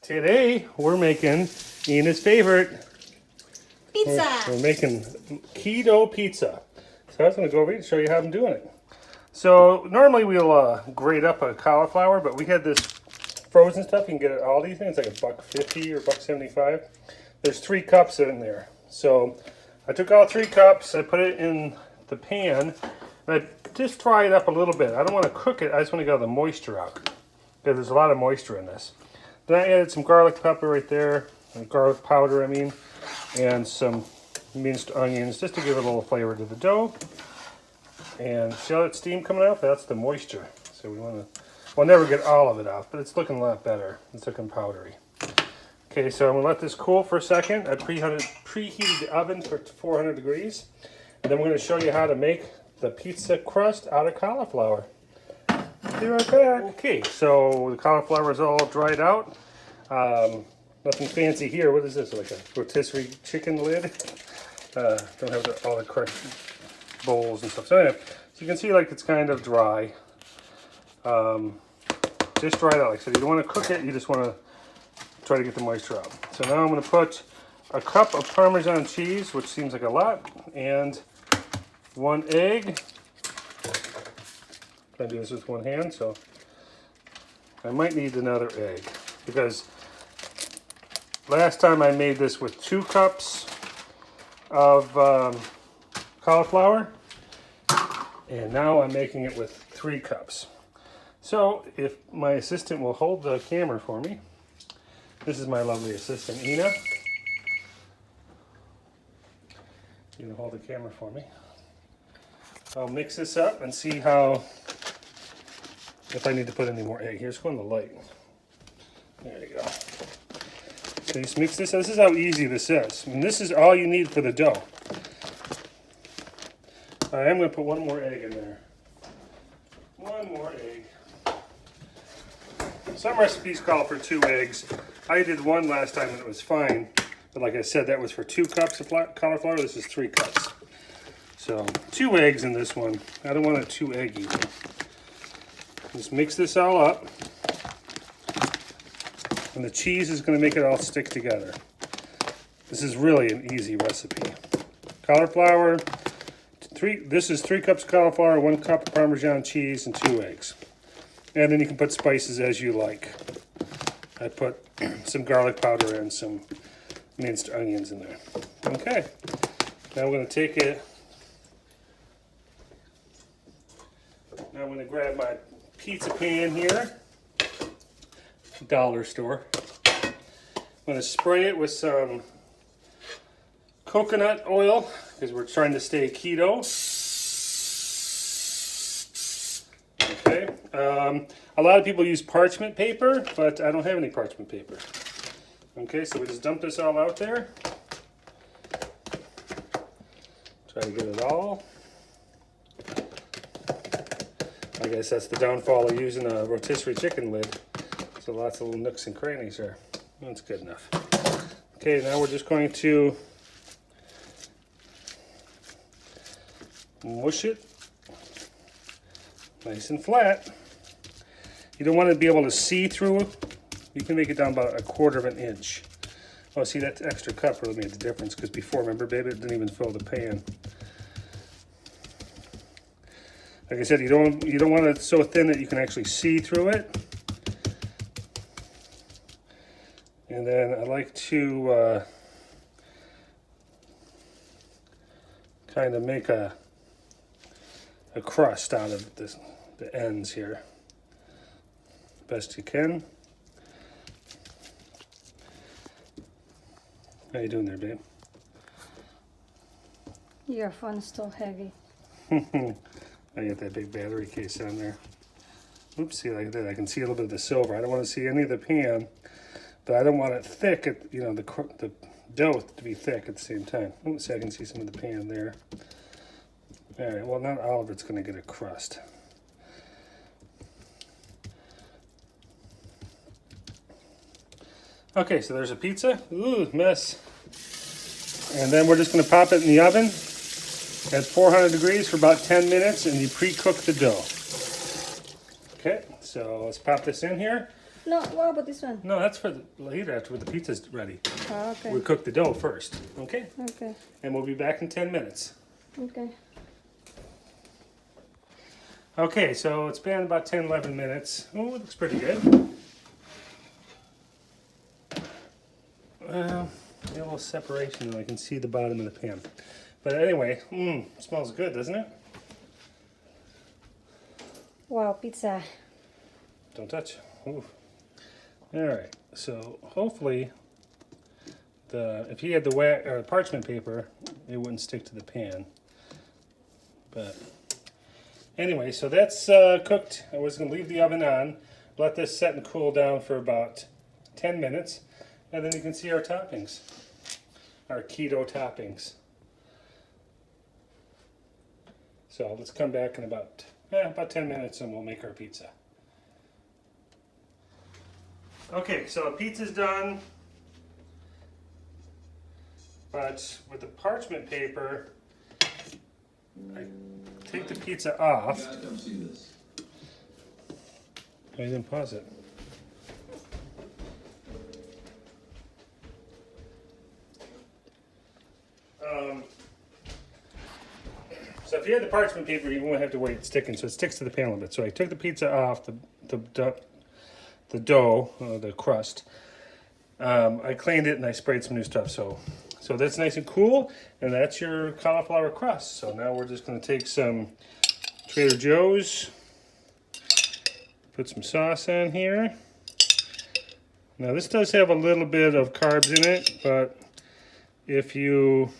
Today we're making Yna's favorite Pizza. We're making keto pizza. So I was going to go over here and show you how I'm doing it. So normally we'll grate up a cauliflower, but we had this frozen stuff. You can get it at Aldi. I think it's like $1.50 or $1.75. There's 3 cups in there. So I took all 3 cups. I put it in the pan, and I just fry it up a little bit. I don't want to cook it. I just want to get all the moisture out because there's a lot of moisture in this. Then I added some garlic pepper right there, garlic powder, I mean, and some minced onions just to give it a little flavor to the dough. And see all that steam coming out? That's the moisture. So we want to, we'll never get all of it out, but it's looking a lot better. It's looking powdery. Okay, so I'm going to let this cool for a second. I preheated the oven for 400 degrees. And then we're going to show you how to make the pizza crust out of cauliflower. Be right back. Okay, so the cauliflower is all dried out. Nothing fancy here. What is this? Like a rotisserie chicken lid? Don't have all the correct bowls and stuff. So anyway, so you can see like it's kind of dry. Just dry it out. Like I said, you don't want to cook it. You just want to try to get the moisture out. So now I'm going to put a cup of Parmesan cheese, which seems like a lot, and 1 egg. I do this with one hand, so I might need another egg because last time I made this with 2 cups of cauliflower, and now I'm making it with 3 cups. So if my assistant will hold the camera for me, this is my lovely assistant, Yna. You can hold the camera for me. I'll mix this up and see how, if I need to put any more egg. Here's going the light. There you go. So just mix this. This is how easy this is. And this is all you need for the dough. I am going to put 1 more egg in there. 1 more egg. Some recipes call for 2 eggs. I did 1 last time and it was fine. But like I said, that was for 2 cups of cauliflower. This is 3 cups. So 2 eggs in this one. I don't want it too eggy. Just mix this all up. And the cheese is going to make it all stick together. This is really an easy recipe. Cauliflower, this is 3 cups of cauliflower, 1 cup of Parmesan cheese, and 2 eggs. And then you can put spices as you like. I put some garlic powder and some minced onions in there. Okay, now we're going to take it. Now I'm going to grab my pizza pan here, dollar store. I'm going to spray it with some coconut oil because we're trying to stay keto. Okay. A lot of people use parchment paper, but I don't have any parchment paper. Okay, so we just dump this all out there. Try to get it all. I guess that's the downfall of using a rotisserie chicken lid. So lots of little nooks and crannies there. That's good enough. Okay, now we're just going to mush it nice and flat. You don't want to be able to see through it. You can make it down about 1/4 of an inch. Oh, see, that extra cup really made the difference because before, remember, baby, it didn't even fill the pan. Like I said, you don't want it so thin that you can actually see through it. And then I like to kind of make a crust out of the ends here, best you can. How you doing there, babe? Your phone's still heavy. I got that big battery case on there. Oops, see like that. I can see a little bit of the silver. I don't want to see any of the pan, but I don't want it thick. The dough to be thick at the same time. Oops, see, I can see some of the pan there. All right. Well, not all of it's going to get a crust. Okay, so there's a pizza. Ooh, mess. And then we're just going to pop it in the oven at 400 degrees for about 10 minutes, and you pre-cook the dough. Okay, so let's pop this in here. No, what about this one? No, that's for later after the pizza's ready. Oh, okay. We cook the dough first, okay? Okay. And we'll be back in 10 minutes. Okay. Okay, so it's been about 10, 11 minutes. Oh, it looks pretty good. Well, a little separation and I can see the bottom of the pan. But anyway, smells good, doesn't it? Wow, pizza. Don't touch. Ooh. All right, so hopefully if you had the wet or parchment paper, it wouldn't stick to the pan. But anyway, so that's cooked. I was going to leave the oven on, let this set and cool down for about 10 minutes, and then you can see our toppings, our keto toppings. So let's come back in about 10 minutes and we'll make our pizza. Okay, so the pizza's done, but with the parchment paper, I take the pizza off. Come see this. I didn't pause it. So if you had the parchment paper, you won't have to worry it's sticking, so it sticks to the pan a little bit. So I took the pizza off the dough, the crust. I cleaned it and I sprayed some new stuff. So that's nice and cool, and that's your cauliflower crust. So now we're just going to take some Trader Joe's, put some sauce on here. Now this does have a little bit of carbs in it, but if you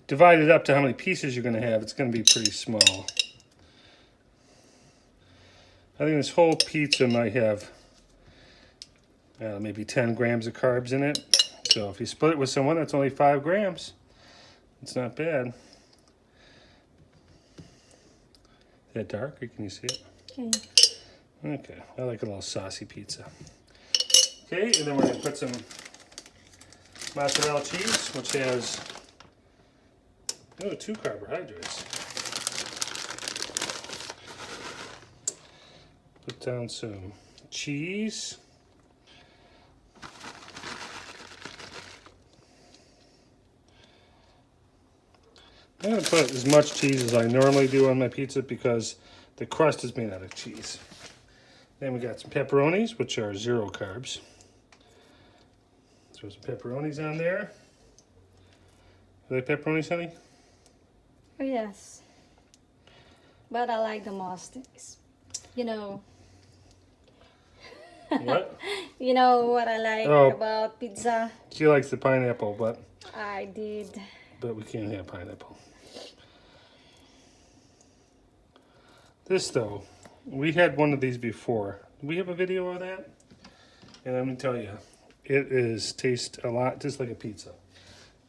divide it up to how many pieces you're going to have, it's going to be pretty small. I think this whole pizza might have maybe 10 grams of carbs in it. So if you split it with someone, that's only 5 grams. It's not bad. Is that dark or can you see it? Okay. Okay, I like a little saucy pizza. Okay, and then we're going to put some mozzarella cheese, which has 2 carbohydrates. Put down some cheese. I'm going to put as much cheese as I normally do on my pizza because the crust is made out of cheese. Then we got some pepperonis, which are 0 carbs. Throw some pepperonis on there. You like pepperonis, honey? Oh, yes. But I like the most. What? You know what I like about pizza? She likes the pineapple, but I did. we can't have pineapple. This though, we had one of these before. Do we have a video of that? And let me tell you, it tastes a lot just like a pizza.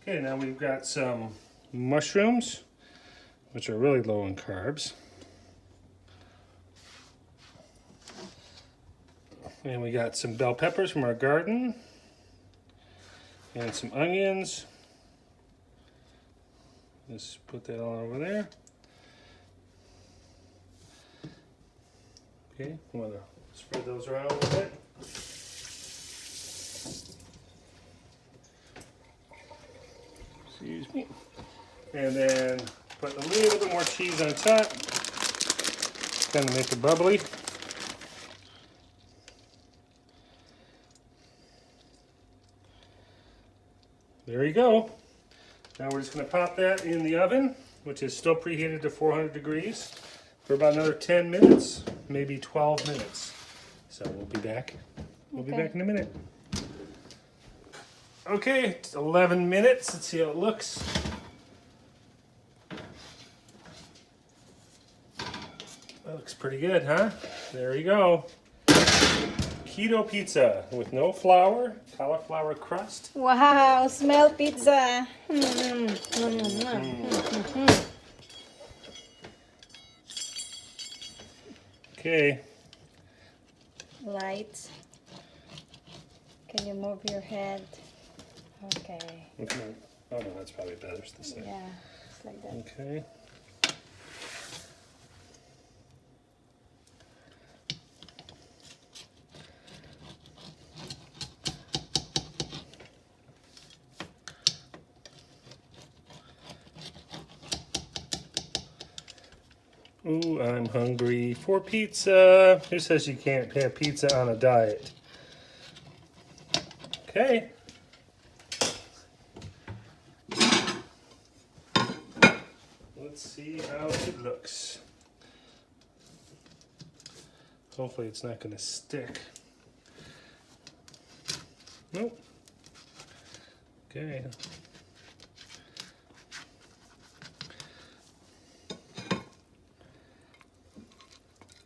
Okay, now we've got some mushrooms, which are really low in carbs. And we got some bell peppers from our garden. And some onions. Just put that all over there. Okay, I'm gonna spread those around a little bit. Excuse me. And then put a little bit more cheese on top. Kind of make it bubbly. There you go. Now we're just going to pop that in the oven, which is still preheated to 400 degrees, for about another 10 minutes, maybe 12 minutes. So we'll be back. We'll be back in a minute. Okay, it's 11 minutes. Let's see how it looks. That looks pretty good, huh? There you go. Keto pizza with no flour, cauliflower crust. Wow, smell pizza. Okay. Light. Can you move your head? Okay. Okay. Oh no, that's probably better. It's the same. Yeah, just like that. Ooh, I'm hungry for pizza. Who says you can't have pizza on a diet? Okay. Let's see how it looks. Hopefully it's not going to stick. Nope. Okay.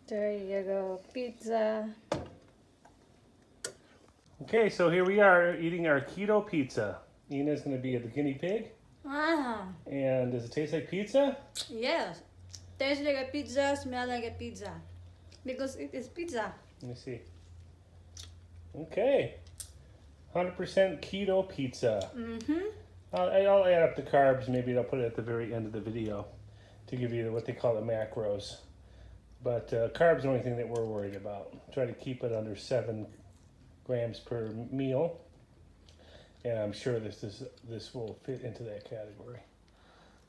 There you go, pizza. Okay, so here we are eating our keto pizza. Yna's going to be the guinea pig. Ah, And does it taste like pizza? yes. Tastes like a pizza, smell like a pizza. Because it is pizza. Let me see. Okay. 100% keto pizza. Mm-hmm. I'll add up the carbs. Maybe I'll put it at the very end of the video to give you what they call the macros. But carbs are the only thing that we're worried about. Try to keep it under 7 grams per meal. And I'm sure this will fit into that category.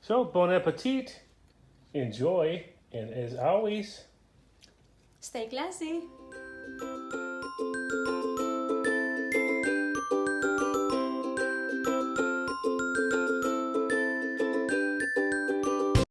So, bon appetit. Enjoy. And as always, Stay classy.